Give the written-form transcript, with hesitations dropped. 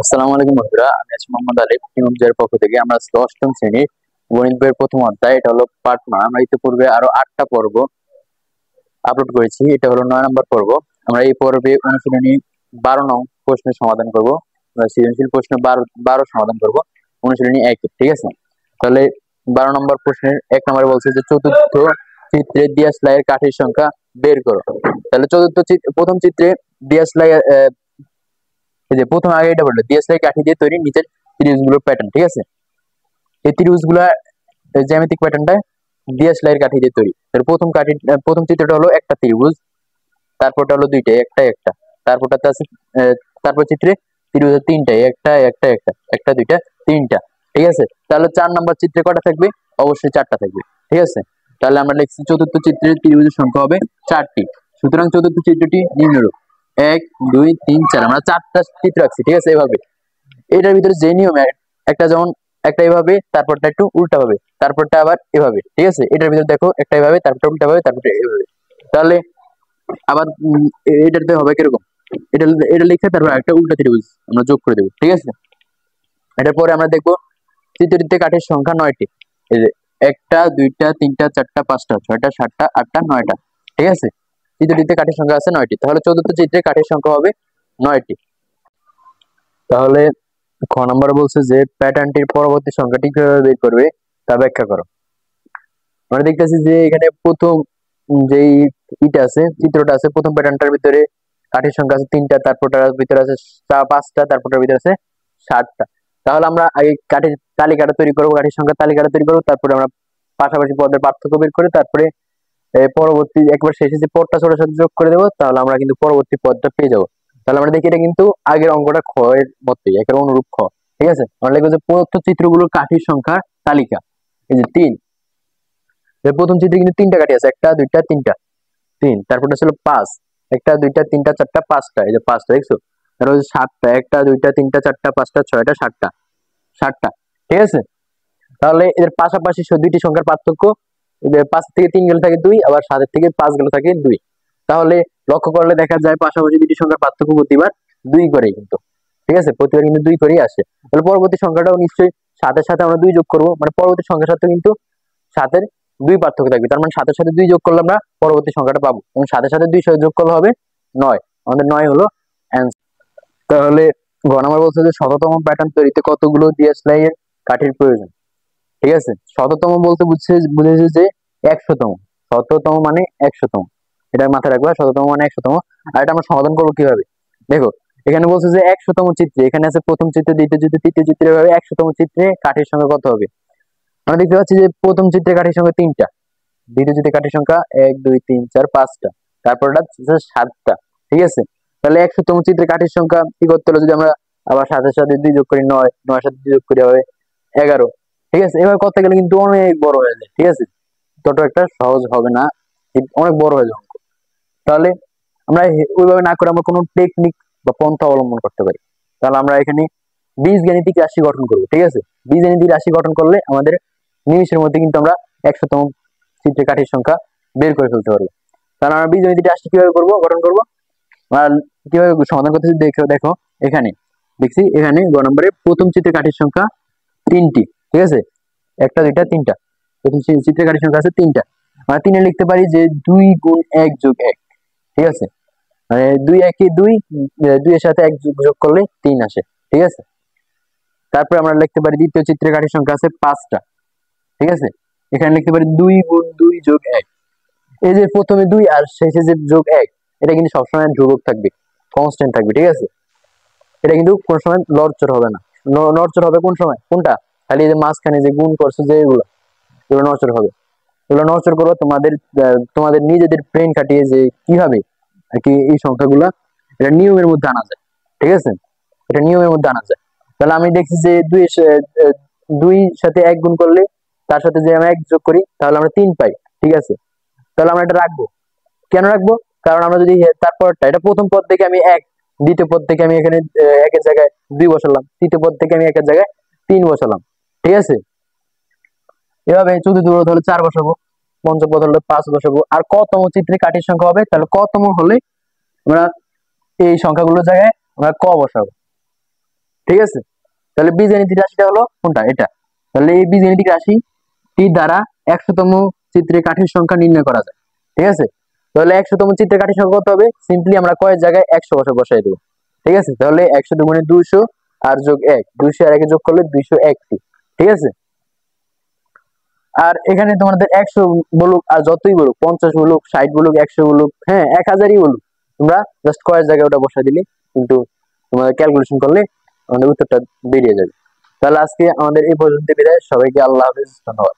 আসসালামু আলাইকুম বন্ধুরা, আমি আছি মোহাম্মদ আলী টিউবজের পক্ষ থেকে। আমরা আজকে অষ্টম শ্রেণীর গণিত বইয়ের প্রথম অধ্যায়, এটা হলো পার্ট 9। আমরা ইতিপূর্বে আরো 8টা পর্ব আপলোড করেছি, এটা হলো 9 নম্বর পর্ব। আমরা এই পর্বে অনুশীলনী 12 নং প্রশ্নের সমাধান করব। আমরা সৃজনশীল প্রশ্ন 12 সমাধান করব অনুশীলনী 1। ঠিক আছে, তাহলে 12 নম্বর প্রশ্নের 1 নম্বরে বলছে যে চতুর্থ চিত্রে দিয়াশলাইয়ের কাঠির সংখ্যা বের করো। তাহলে প্রথম চিত্রে দিয়াশলাই, এই যে প্রথম আগে এটা বললো দিয়াশলাই কাঠি দিয়ে তৈরি নিচের ত্রিভুজগুলোর প্যাটার্ন। ঠিক আছে, এই ত্রিভুজগুলা জ্যামিতিক প্যাটার্নটা দিয়াশলাইয়ের কাঠি দিয়ে তৈরি। প্রথম চিত্রটা হলো একটা ত্রিভুজ, তারপরটা হলো দুইটা, একটা একটা, তারপরটাতে আছে তারপর চিত্রে ত্রিভুজ তিনটাই, একটা একটা একটা, একটা দুইটা তিনটা। ঠিক আছে, তাহলে 4 নম্বর চিত্রে কটা থাকবে? অবশ্যই 4টা থাকবে। ঠিক আছে, তাহলে আমরা লিখছি চতুর্থ চিত্রের ত্রিভুজের সংখ্যা হবে 4টি। সুতরাং চতুর্থ চিত্রটি নিম্নরূপ: 1 2 3 4। আমরা 4টা চিত্র রাখছি। ঠিক আছে, এভাবে এটার ভিতরে যে নিয়মে একটা, যেমন একটা এভাবে, তারপরটা একটু উল্টা ভাবে, তারপরটা আবার এভাবে। ঠিক আছে, এটার ভিতরে দেখো একটা এভাবে, তারপরটা উল্টা ভাবে, তারপরটা এভাবে। তাহলে আবার এটাতে হবে কিরকম, এটা এটা লিখে তারপর একটা উল্টা ত্রিভুজ আমরা যোগ করে দেবো। ঠিক আছে, এটার পরে আমরা দেখবো চিত্রটিতে কাঠের সংখ্যা 9টি। এই যে 1টা 2টা 3টা 4টা 5টা 6টা 7টা 8টা 9টা। ঠিক আছে, চিত্রটিতে কাঠের সংখ্যা আছে 9টি। তাহলে চতুর্থ চিত্রে কাঠের সংখ্যা হবে 9টি। তাহলে খ নম্বর বলছে যে প্যাটার্নটির পরবর্তী সংখ্যাটি কিভাবে বের করবে তা ব্যাখ্যা করো। আমরা দেখতেছি যে এখানে প্রথম যেই ইটা আছে, চিত্রটা আছে, প্রথম প্যাটার্নটার ভিতরে কাঠের সংখ্যা আছে 3টা, তারপরটার ভিতরে আছে 5টা, তারপরটার ভিতরে আছে 7টা। তাহলে আমরা আগে কাঠের তালিকাটা তৈরি করবো, কাঠের সংখ্যা তালিকাটা তৈরি করবো, তারপরে আমরা পাশাপাশি পদের পার্থক্য বের করে তারপরে পরবর্তী একবার শেষে যে পদটা ছোট সাথে যোগ করে দেবো, তাহলে আমরা কিন্তু পরবর্তী পদটা পেয়ে যাবো। তাহলে আমরা দেখি এটা কিন্তু আগের অঙ্কটা খ এর মতোই, একের অনুরূপ খ। ঠিক আছে, আমরা লিখবো যে প্রদত্ত চিত্রগুলোর কাঠির সংখ্যার তালিকা। এই যে 3, প্রথম চিত্রে কিন্তু 3টা কাঠি আছে, 1টা 2টা 3টা 3, তারপরটা ছিল 5, 1টা 2টা 3টা 4টা 5টা, এই যে 5টা দেখছো। তারপর 7টা, 1টা 2টা 3টা 4টা 5টা 6টা 7টা 7টা। ঠিক আছে, তাহলে এদের পাশাপাশি দুইটি সংখ্যার পার্থক্য, 5 থেকে 3 গেলে থাকে 2, আবার 7 থেকে 5 গেলে থাকে 2। তাহলে লক্ষ্য করলে দেখা যায় পাশাপাশি দুইটি সংখ্যার পার্থক্য প্রতিবার 2 করেই কিন্তু। ঠিক আছে, প্রতিবার কিন্তু 2 করেই আসে। তাহলে পরবর্তী সংখ্যাটাও নিশ্চয়ই 7-এর সাথে আমরা 2 যোগ করবো, মানে পরবর্তী সংখ্যার সাথে কিন্তু 7-এর 2 পার্থক্য থাকবে। তার মানে 7-এর সাথে 2 যোগ করলে আমরা পরবর্তী সংখ্যাটা পাবো, এবং 7-এর সাথে 2 যোগ করলে হবে 9। আমাদের 9 হলো অ্যান্সার। তাহলে ঘ নাম্বার বলছে যে শততম প্যাটার্ন তৈরিতে কতগুলো দিয়াশলাই এর কাঠির প্রয়োজন। ঠিক আছে, শততম বলতে বুঝেছে যে 100তম। শততম মানে 100তম, এটা মাথায় রাখবা, শততম মানে 100তম। আর এটা আমরা সমাধান করবো কিভাবে, দেখো এখানে বলছে যে 100তম চিত্রে, এখানে আছে প্রথম চিত্র, দ্বিতীয় চিত্র, তৃতীয় চিত্রে, এভাবে 100তম চিত্রে কাঠির সংখ্যা কত হবে। আমরা দেখতে পাচ্ছি যে প্রথম চিত্রে কাঠির সংখ্যা 3টা, দ্বিতীয় চিত্রে কাঠির সংখ্যা 1 2 3 4 5টা, তারপরটা 7টা। ঠিক আছে, তাহলে 100তম চিত্রে কাঠির সংখ্যা কি করতে হলো, যদি আমরা আবার 7-এর সাথে 2 যোগ করি 9, 9-এর সাথে 2 যোগ করি হবে 11। ঠিক আছে, এবার করতে গেলে কিন্তু অনেক বড় হয়ে যায়। ঠিক আছে, তত একটা সহজ হবে না, অনেক বড় হয়ে যায় অঙ্ক। তাহলে আমরা ওইভাবে না করে আমরা কোনো টেকনিক বা পন্থা অবলম্বন করতে পারি। তাহলে আমরা এখানে বীজগাণিতিক রাশি গঠন করবো। ঠিক আছে, বীজগাণিতিক রাশি গঠন করলে আমাদের নিমিষের মধ্যে কিন্তু আমরা 100তম চিত্রে কাঠির সংখ্যা বের করে ফেলতে পারবো। তাহলে আমরা বীজগাণিতিক রাশি কিভাবে গঠন করবো, আর কিভাবে সমাধান করতেছি দেখো। দেখো এখানে দেখছি, এখানে গ নম্বরে প্রথম চিত্রে কাঠির সংখ্যা 3টি। ঠিক আছে, 1টা 2টা 3টা, প্রথম চিত্রে কাঠির সংখ্যা আছে 3টা। আমরা 3-এ লিখতে পারি যে 2 গুণ 1 যোগ 1। ঠিক আছে, মানে 2 1 2, 2 এর সাথে 1 যোগ করলে 3 আসে। ঠিক আছে, তারপরে আমরা লিখতে পারি দ্বিতীয় চিত্রে কাঠির সংখ্যা আছে 5টা। ঠিক আছে, এখানে লিখতে পারি 2 গুণ 2 যোগ 1। এই যে প্রথমে 2 আর শেষে যে যোগ 1, এটা কিন্তু সবসময় ধ্রুবক থাকবে, কনস্ট্যান্ট থাকবে। ঠিক আছে, এটা কিন্তু কোন সময় লড়চড় হবে না। নড়চড় হবে কোন সময়, কোনটা, খালি এই যে মাঝখানে যে গুণ করছে যে এগুলো নড়চড় হবে। এগুলো নড়চড় করবো তোমাদের নিজেদের ব্রেন খাটিয়ে, যে কিভাবে আর কি এই সংখ্যাগুলা এটা নিয়মের মধ্যে আনা যায়। ঠিক আছে, এটা নিয়মের মধ্যে আনা যায়। তাহলে আমি দেখছি যে 2 সাথে 1 গুণ করলে তার সাথে যে আমরা 1 যোগ করি, তাহলে আমরা 3 পাই। ঠিক আছে, তাহলে আমরা এটা রাখবো। কেন রাখবো, কারণ আমরা যদি তারপরটা, এটা প্রথম পদ থেকে আমি 1, দ্বিতীয় পদ থেকে আমি এখানে 1-এর জায়গায় 2 বসালাম, তৃতীয় পদ থেকে আমি 1-এর জায়গায় 3 বসালাম। ঠিক আছে, এভাবে চতুর্থ পদ হলে 4 বসাবো, পঞ্চম পদ হলে 5 বসাবো। আর কতম চিত্রে কাঠির সংখ্যা হবে, তাহলে কতম হলে আমরা এই সংখ্যাগুলোর জায়গায় আমরা ক বসাবো। ঠিক আছে, তাহলে বীজগাণিতিক রাশিটা হলো কোনটা, এটা। তাহলে এই বীজগাণিতিক রাশিটি দ্বারা 100তম চিত্রে কাঠির সংখ্যা নির্ণয় করা যায়। ঠিক আছে, তাহলে 100তম চিত্রে কাঠির সংখ্যা কত হবে, সিম্পলি আমরা কয়ের জায়গায় 100 বসাই দেবো। ঠিক আছে, তাহলে 100 দুগুণে 200 আর যোগ 1, 200 আর 1 যোগ করলে 201টি। ঠিক আছে, আর এখানে তোমাদের 100 বলুক আর যতই বলুক, 50 বলুক, 60 বলুক, 100 বলুক, হ্যাঁ 1000ই বলুক, তোমরা জাস্ট কয়ের জায়গায় ওটা বসাই দিলে কিন্তু তোমাদের ক্যালকুলেশন করলে আমাদের উত্তরটা বেরিয়ে যাবে। তাহলে আজকে আমাদের এই পর্যন্ত বিদায়, সবাইকে আল্লাহ হাফেজ, ধন্যবাদ।